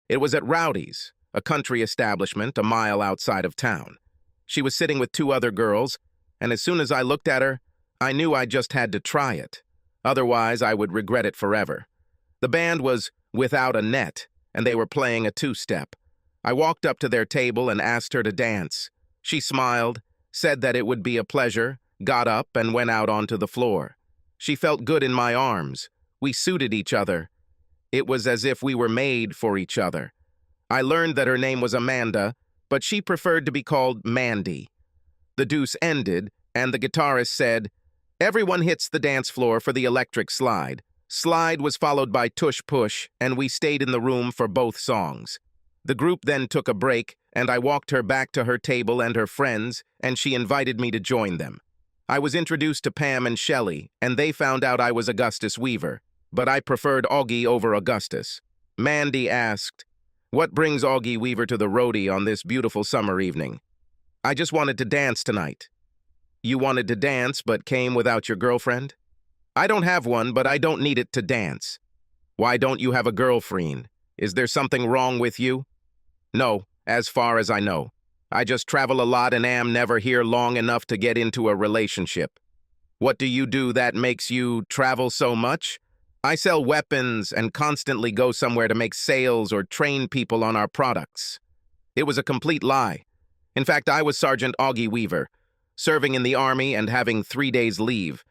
It was at Rowdy's, a country establishment a mile outside of town. She was sitting with two other girls, and as soon as I looked at her, I knew I just had to try it. Otherwise, I would regret it forever. The band was Without a Net, and they were playing a two-step. I walked up to their table and asked her to dance. She smiled, said that it would be a pleasure, got up and went out onto the floor. She felt good in my arms. We suited each other. It was as if we were made for each other. I learned that her name was Amanda, but she preferred to be called Mandy. The deuce ended, and the guitarist said, "Everyone hits the dance floor for the electric slide." Slide was followed by Tush Push, and we stayed in the room for both songs. The group then took a break, and I walked her back to her table and her friends, and she invited me to join them. I was introduced to Pam and Shelley, and they found out I was Augustus Weaver, but I preferred Augie over Augustus. Mandy asked, "What brings Augie Weaver to the roadie on this beautiful summer evening?" "I just wanted to dance tonight." "You wanted to dance but came without your girlfriend?" "I don't have one, but I don't need it to dance." "Why don't you have a girlfriend? Is there something wrong with you?" "No, as far as I know. I just travel a lot and am never here long enough to get into a relationship." "What do you do that makes you travel so much?" "I sell weapons and constantly go somewhere to make sales or train people on our products." It was a complete lie. In fact, I was Sergeant Augie Weaver, serving in the Army and having 3 days leave.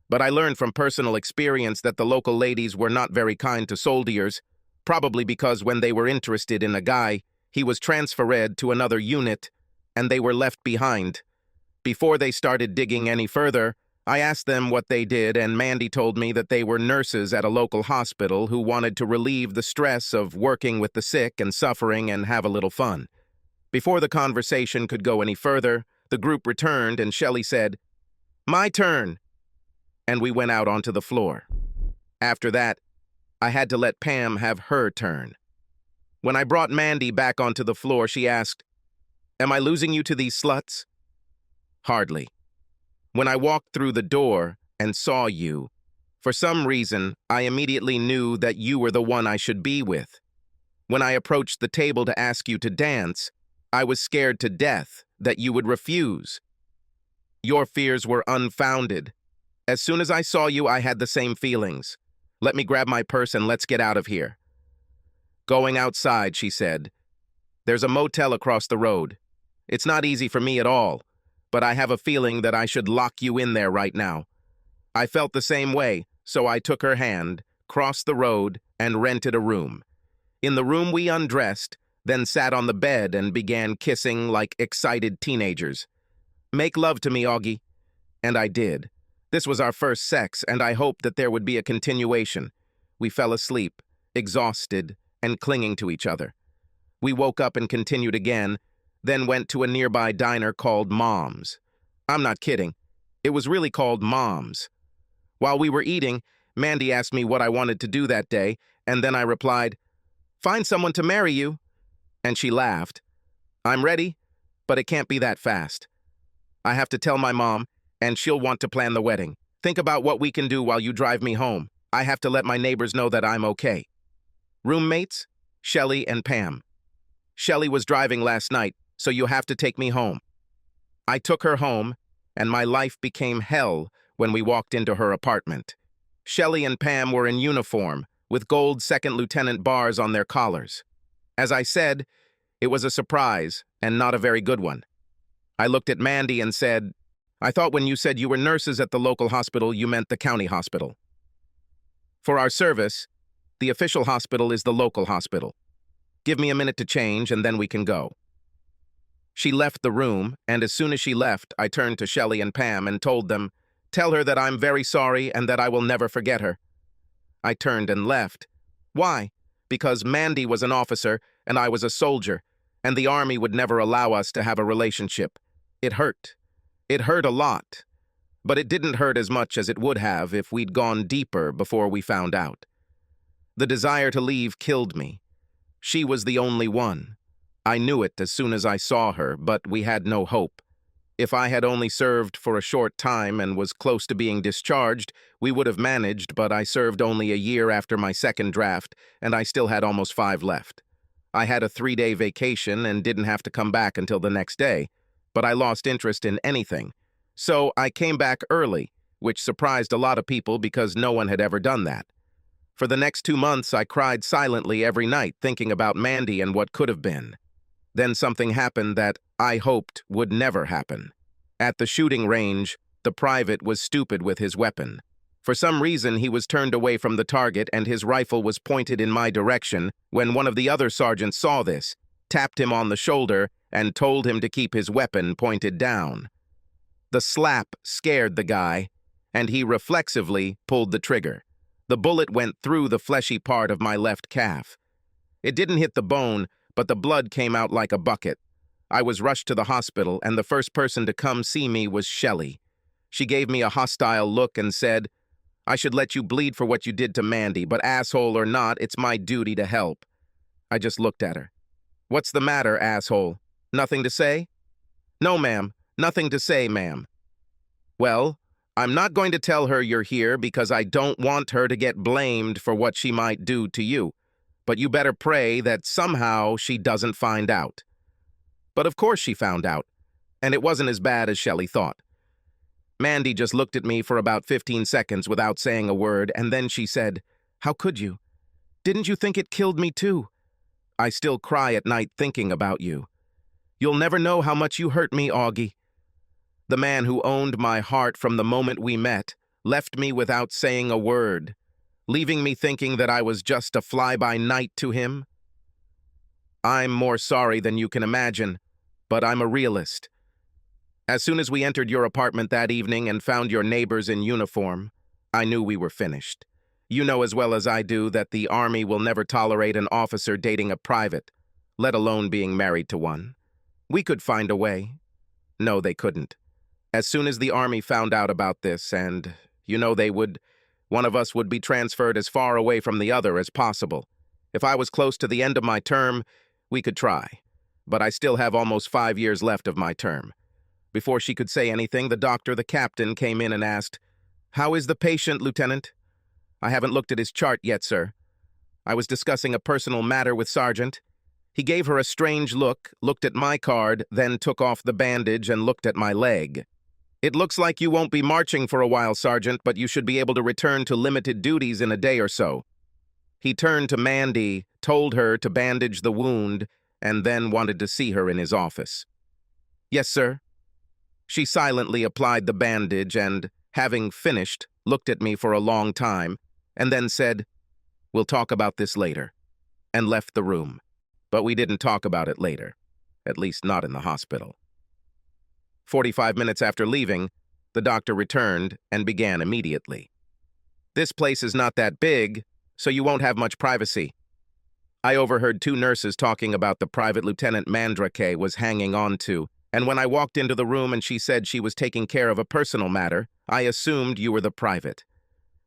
But I learned from personal experience that the local ladies were not very kind to soldiers, probably because when they were interested in a guy, he was transferred to another unit, and they were left behind. Before they started digging any further, I asked them what they did, and Mandy told me that they were nurses at a local hospital who wanted to relieve the stress of working with the sick and suffering and have a little fun. Before the conversation could go any further, the group returned, and Shelley said, "My turn," and we went out onto the floor. After that, I had to let Pam have her turn. When I brought Mandy back onto the floor, she asked, "Am I losing you to these sluts?" "Hardly. When I walked through the door and saw you, for some reason, I immediately knew that you were the one I should be with. When I approached the table to ask you to dance, I was scared to death that you would refuse. Your fears were unfounded. As soon as I saw you, I had the same feelings. Let me grab my purse and let's get out of here." Going outside, she said, "There's a motel across the road. It's not easy for me at all, but I have a feeling that I should lock you in there right now." I felt the same way, so I took her hand, crossed the road, and rented a room. In the room we undressed, then sat on the bed and began kissing like excited teenagers. "Make love to me, Augie." And I did. This was our first sex, and I hoped that there would be a continuation. We fell asleep, exhausted, and clinging to each other. We woke up and continued again, then went to a nearby diner called Mom's. I'm not kidding. It was really called Mom's. While we were eating, Mandy asked me what I wanted to do that day, and then I replied, "Find someone to marry you." And she laughed. "I'm ready, but it can't be that fast. I have to tell my mom, and she'll want to plan the wedding. Think about what we can do while you drive me home. I have to let my neighbors know that I'm okay." Roommates, Shelley and Pam. Shelley was driving last night, so you have to take me home. I took her home, and my life became hell when we walked into her apartment. Shelley and Pam were in uniform, with gold second lieutenant bars on their collars. As I said, it was a surprise, and not a very good one. I looked at Mandy and said, "I thought when you said you were nurses at the local hospital, you meant the county hospital." For our service, the official hospital is the local hospital. Give me a minute to change, and then we can go. She left the room, and as soon as she left, I turned to Shelley and Pam and told them, "Tell her that I'm very sorry and that I will never forget her." I turned and left. Why? Because Mandy was an officer and I was a soldier, and the Army would never allow us to have a relationship. It hurt. It hurt a lot. But it didn't hurt as much as it would have if we'd gone deeper before we found out. The desire to leave killed me. She was the only one. I knew it as soon as I saw her, but we had no hope. If I had only served for a short time and was close to being discharged, we would have managed, but I served only a year after my second draft, and I still had almost 5 left. I had a 3-day vacation and didn't have to come back until the next day, but I lost interest in anything. So I came back early, which surprised a lot of people because no one had ever done that. For the next 2 months, I cried silently every night thinking about Mandy and what could have been. Then something happened that I hoped would never happen. At the shooting range, the private was stupid with his weapon. For some reason, he was turned away from the target and his rifle was pointed in my direction when one of the other sergeants saw this, tapped him on the shoulder, and told him to keep his weapon pointed down. The slap scared the guy, and he reflexively pulled the trigger. The bullet went through the fleshy part of my left calf. It didn't hit the bone, but the blood came out like a bucket. I was rushed to the hospital, and the first person to come see me was Shelley. She gave me a hostile look and said, "I should let you bleed for what you did to Mandy, but asshole or not, it's my duty to help." I just looked at her. "What's the matter, asshole? Nothing to say?" "No, ma'am. Nothing to say, ma'am." "Well, I'm not going to tell her you're here because I don't want her to get blamed for what she might do to you. But you better pray that somehow she doesn't find out." But of course she found out, and it wasn't as bad as Shelley thought. Mandy just looked at me for about 15 seconds without saying a word, and then she said, "How could you? Didn't you think it killed me too? I still cry at night thinking about you. You'll never know how much you hurt me, Augie. The man who owned my heart from the moment we met left me without saying a word, leaving me thinking that I was just a fly-by-night to him. I'm more sorry than you can imagine, but I'm a realist. As soon as we entered your apartment that evening and found your neighbors in uniform, I knew we were finished. You know as well as I do that the Army will never tolerate an officer dating a private, let alone being married to one. We could find a way." No, they couldn't. As soon as the Army found out about this, and, one of us would be transferred as far away from the other as possible. If I was close to the end of my term, we could try. But I still have almost 5 years left of my term. Before she could say anything, the doctor, the captain, came in and asked, "How is the patient, Lieutenant?" "I haven't looked at his chart yet, sir. I was discussing a personal matter with Sergeant." He gave her a strange look, looked at my card, then took off the bandage and looked at my leg. "It looks like you won't be marching for a while, Sergeant, but you should be able to return to limited duties in a day or so." He turned to Mandy, told her to bandage the wound, and then wanted to see her in his office. "Yes, sir." She silently applied the bandage and, having finished, looked at me for a long time, and then said, "We'll talk about this later," and left the room. But we didn't talk about it later, at least not in the hospital. 45 minutes after leaving, the doctor returned and began immediately. "This place is not that big, so you won't have much privacy." I overheard 2 nurses talking about the private Lieutenant Mandrake was hanging on to, and when I walked into the room and she said she was taking care of a personal matter, I assumed you were the private.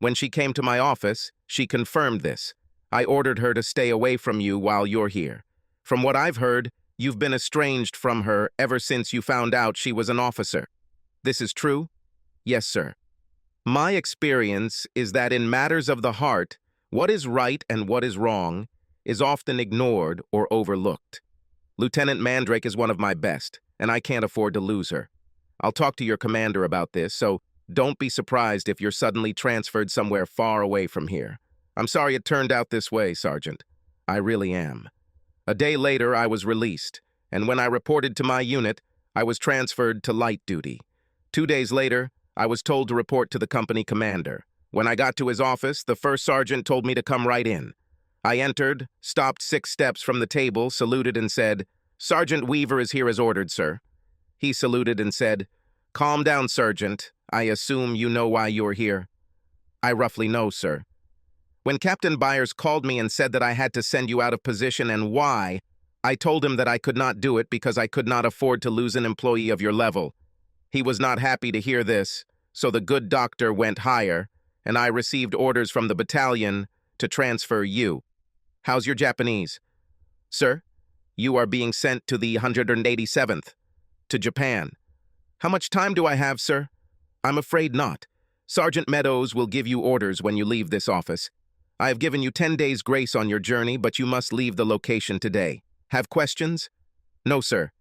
When she came to my office, she confirmed this. I ordered her to stay away from you while you're here. From what I've heard, you've been estranged from her ever since you found out she was an officer. This is true?" "Yes, sir. My experience is that in matters of the heart, what is right and what is wrong is often ignored or overlooked. Lieutenant Mandrake is one of my best, and I can't afford to lose her. I'll talk to your commander about this, so don't be surprised if you're suddenly transferred somewhere far away from here. I'm sorry it turned out this way, Sergeant. I really am." A day later, I was released, and when I reported to my unit, I was transferred to light duty. 2 days later, I was told to report to the company commander. When I got to his office, the first sergeant told me to come right in. I entered, stopped 6 steps from the table, saluted and said, "Sergeant Weaver is here as ordered, sir." He saluted and said, "Calm down, Sergeant. I assume you know why you're here." "I roughly know, sir." "When Captain Byers called me and said that I had to send you out of position and why, I told him that I could not do it because I could not afford to lose an employee of your level. He was not happy to hear this, so the good doctor went higher, and I received orders from the battalion to transfer you. How's your Japanese?" "Sir, you are being sent to the 187th, to Japan." "How much time do I have, sir?" "I'm afraid not. Sergeant Meadows will give you orders when you leave this office. I have given you 10 days grace on your journey, but you must leave the location today. Have questions? No, sir.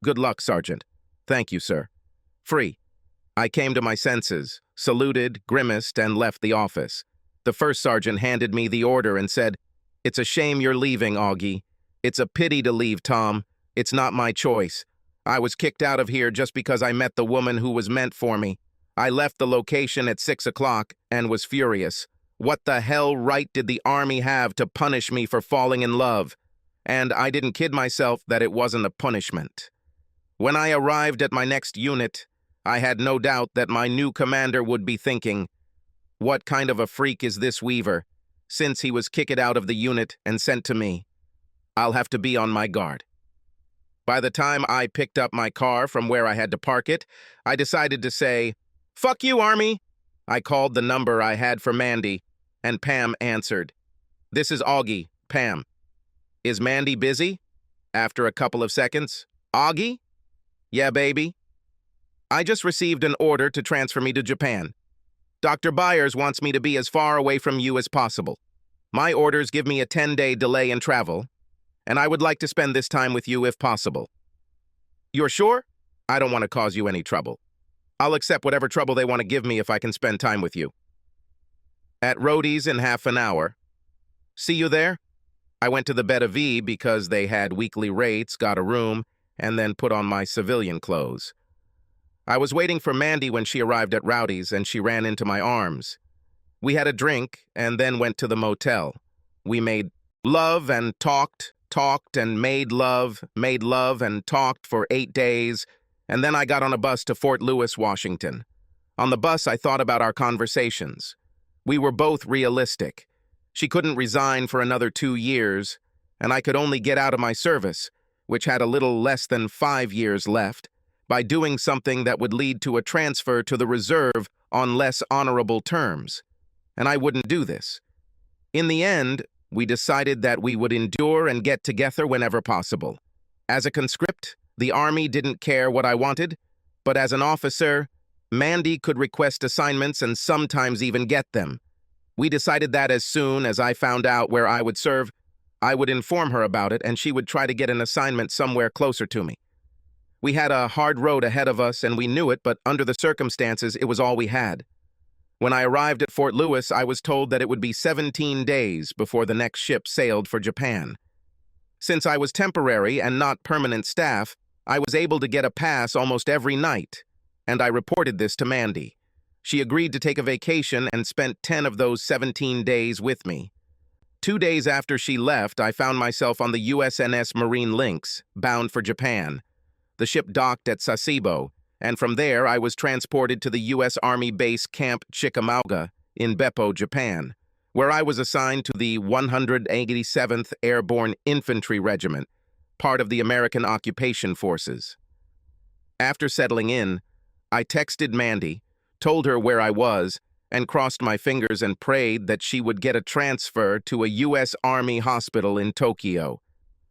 Good luck, Sergeant. Thank you, sir. Free. I came to my senses, saluted, grimaced, and left the office. The first sergeant handed me the order and said, "It's a shame you're leaving, Augie. It's a pity to leave, Tom. It's not my choice. I was kicked out of here just because I met the woman who was meant for me. I left the location at 6 o'clock and was furious. What the hell right did the Army have to punish me for falling in love? And I didn't kid myself that it wasn't a punishment. When I arrived at my next unit, I had no doubt that my new commander would be thinking, what kind of a freak is this Weaver, since he was kicked out of the unit and sent to me? I'll have to be on my guard. By the time I picked up my car from where I had to park it, I decided to say, "Fuck you, Army." I called the number I had for Mandy, and Pam answered. "This is Augie, Pam." "Is Mandy busy?" After a couple of seconds, "Augie?" "Yeah, baby." "I just received an order to transfer me to Japan. Dr. Byers wants me to be as far away from you as possible. My orders give me a 10-day delay in travel, and I would like to spend this time with you if possible." "You're sure?" "I don't want to cause you any trouble. I'll accept whatever trouble they want to give me if I can spend time with you." "At Rhodey's in half an hour. See you there?" I went to the Beta V because they had weekly rates, got a room, and then put on my civilian clothes. I was waiting for Mandy when she arrived at Rowdy's, and she ran into my arms. We had a drink and then went to the motel. We made love and talked and made love and talked for 8 days, and then I got on a bus to Fort Lewis, Washington. On the bus, I thought about our conversations. We were both realistic. She couldn't resign for another 2 years, and I could only get out of my service, which had a little less than 5 years left, by doing something that would lead to a transfer to the reserve on less honorable terms. And I wouldn't do this. In the end, we decided that we would endure and get together whenever possible. As a conscript, the Army didn't care what I wanted, but as an officer, Mandy could request assignments and sometimes even get them. We decided that as soon as I found out where I would serve, I would inform her about it and she would try to get an assignment somewhere closer to me. We had a hard road ahead of us and we knew it, but under the circumstances, it was all we had. When I arrived at Fort Lewis, I was told that it would be 17 days before the next ship sailed for Japan. Since I was temporary and not permanent staff, I was able to get a pass almost every night, and I reported this to Mandy. She agreed to take a vacation and spent 10 of those 17 days with me. 2 days after she left, I found myself on the USNS Marine Lynx, bound for Japan. The ship docked at Sasebo, and from there I was transported to the U.S. Army Base Camp Chickamauga in Beppo, Japan, where I was assigned to the 187th Airborne Infantry Regiment, part of the American Occupation Forces. After settling in, I texted Mandy, told her where I was, and crossed my fingers and prayed that she would get a transfer to a U.S. Army hospital in Tokyo.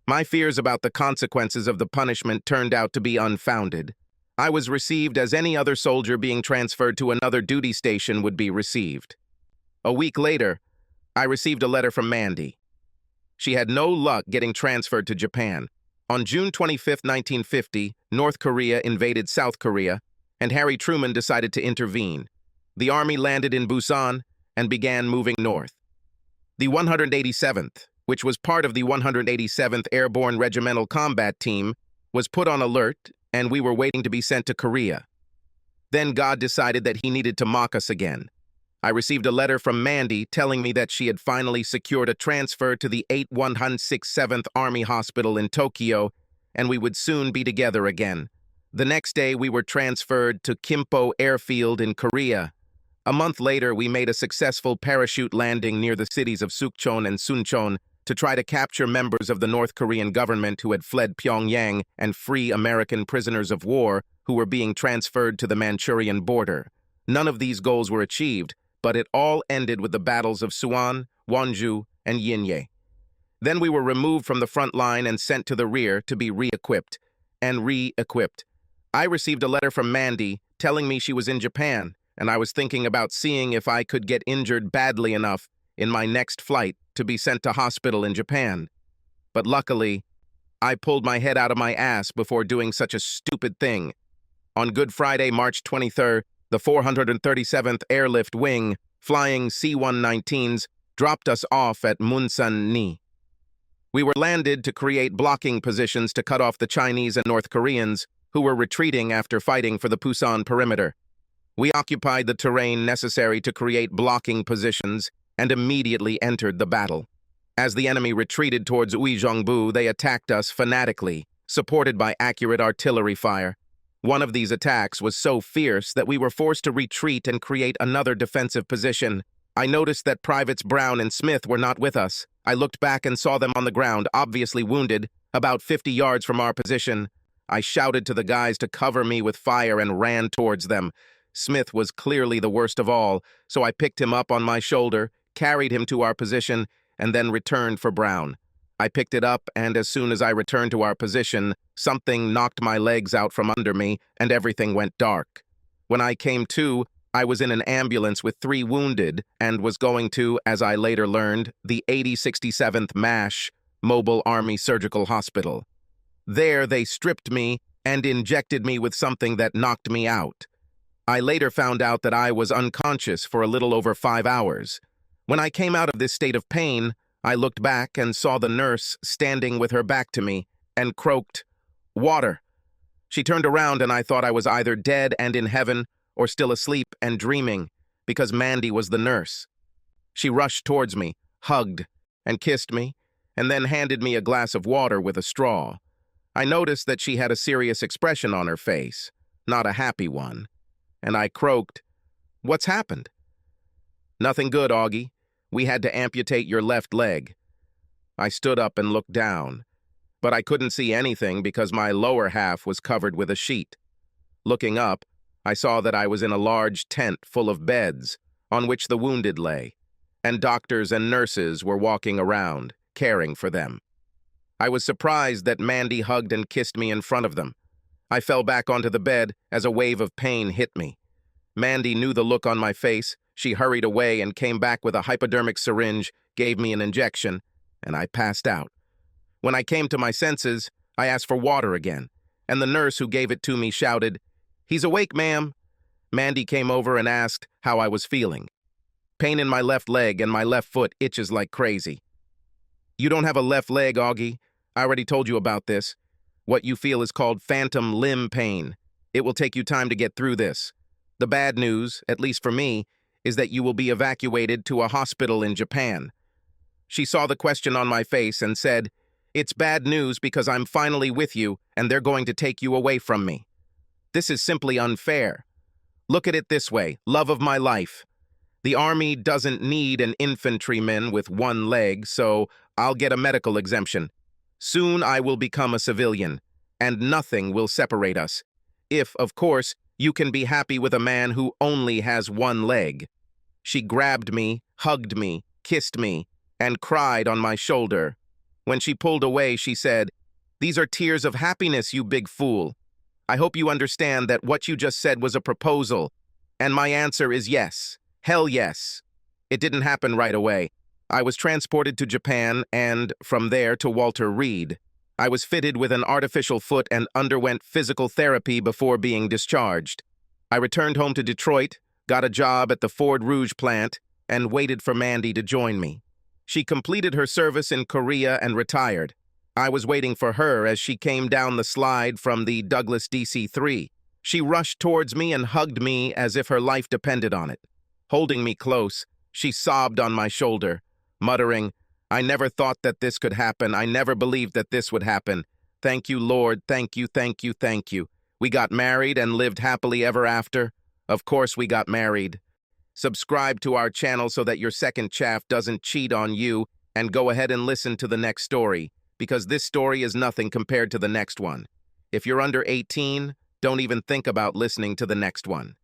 My fears about the consequences of the punishment turned out to be unfounded. I was received as any other soldier being transferred to another duty station would be received. A week later, I received a letter from Mandy. She had no luck getting transferred to Japan. On June 25, 1950, North Korea invaded South Korea, and Harry Truman decided to intervene. The Army landed in Busan and began moving north. The 187th, which was part of the 187th Airborne Regimental Combat Team, was put on alert, and we were waiting to be sent to Korea. Then God decided that he needed to mock us again. I received a letter from Mandy telling me that she had finally secured a transfer to the 8167th Army Hospital in Tokyo, and we would soon be together again. The next day, we were transferred to Kimpo Airfield in Korea. A month later, we made a successful parachute landing near the cities of Sukchon and Suncheon to try to capture members of the North Korean government who had fled Pyongyang and free American prisoners of war who were being transferred to the Manchurian border. None of these goals were achieved, but it all ended with the battles of Suwon, Wonju, and Yinye. Then we were removed from the front line and sent to the rear to be re-equipped. I received a letter from Mandy telling me she was in Japan, and I was thinking about seeing if I could get injured badly enough in my next flight to be sent to hospital in Japan. But luckily, I pulled my head out of my ass before doing such a stupid thing. On Good Friday, March 23rd, the 437th Airlift Wing, flying C-119s, dropped us off at Munsan-ni. We were landed to create blocking positions to cut off the Chinese and North Koreans, who were retreating after fighting for the Pusan perimeter. We occupied the terrain necessary to create blocking positions and immediately entered the battle. As the enemy retreated towards Uizhongbu, they attacked us fanatically, supported by accurate artillery fire. One of these attacks was so fierce that we were forced to retreat and create another defensive position. I noticed that Privates Brown and Smith were not with us. I looked back and saw them on the ground, obviously wounded, about 50 yards from our position. I shouted to the guys to cover me with fire and ran towards them. Smith was clearly the worst of all, so I picked him up on my shoulder, carried him to our position, and then returned for Brown. I picked it up, and as soon as I returned to our position, something knocked my legs out from under me, and everything went dark. When I came to, I was in an ambulance with 3 wounded and was going to, as I later learned, the 8067th MASH, Mobile Army Surgical Hospital. There, they stripped me and injected me with something that knocked me out. I later found out that I was unconscious for a little over 5 hours. When I came out of this state of pain, I looked back and saw the nurse standing with her back to me and croaked, "Water." She turned around and I thought I was either dead and in heaven or still asleep and dreaming, because Mandy was the nurse. She rushed towards me, hugged, and kissed me, and then handed me a glass of water with a straw. I noticed that she had a serious expression on her face, not a happy one, and I croaked, "What's happened?" "Nothing good, Augie. We had to amputate your left leg." I stood up and looked down, but I couldn't see anything because my lower half was covered with a sheet. Looking up, I saw that I was in a large tent full of beds on which the wounded lay, and doctors and nurses were walking around, caring for them. I was surprised that Mandy hugged and kissed me in front of them. I fell back onto the bed as a wave of pain hit me. Mandy knew the look on my face. She hurried away and came back with a hypodermic syringe, gave me an injection, and I passed out. When I came to my senses, I asked for water again, and the nurse who gave it to me shouted, "He's awake, ma'am." Mandy came over and asked how I was feeling. "Pain in my left leg and my left foot itches like crazy." "You don't have a left leg, Augie. I already told you about this. What you feel is called phantom limb pain. It will take you time to get through this. The bad news, at least for me, is that you will be evacuated to a hospital in Japan." She saw the question on my face and said, "It's bad news because I'm finally with you and they're going to take you away from me. This is simply unfair. Look at it this way, love of my life. The Army doesn't need an infantryman with one leg, so I'll get a medical exemption. Soon I will become a civilian, and nothing will separate us. If, of course, you can be happy with a man who only has one leg." She grabbed me, hugged me, kissed me, and cried on my shoulder. When she pulled away, she said, "These are tears of happiness, you big fool. I hope you understand that what you just said was a proposal, and my answer is yes. Hell yes." It didn't happen right away. I was transported to Japan and, from there, to Walter Reed. I was fitted with an artificial foot and underwent physical therapy before being discharged. I returned home to Detroit, got a job at the Ford Rouge plant, and waited for Mandy to join me. She completed her service in Korea and retired. I was waiting for her as she came down the slide from the Douglas DC-3. She rushed towards me and hugged me as if her life depended on it. Holding me close, she sobbed on my shoulder, muttering, "I never thought that this could happen. I never believed that this would happen. Thank you, Lord. Thank you, thank you, thank you. We got married and lived happily ever after. Of course we got married." Subscribe to our channel so that your second chaff doesn't cheat on you, and go ahead and listen to the next story, because this story is nothing compared to the next one. If you're under 18, don't even think about listening to the next one.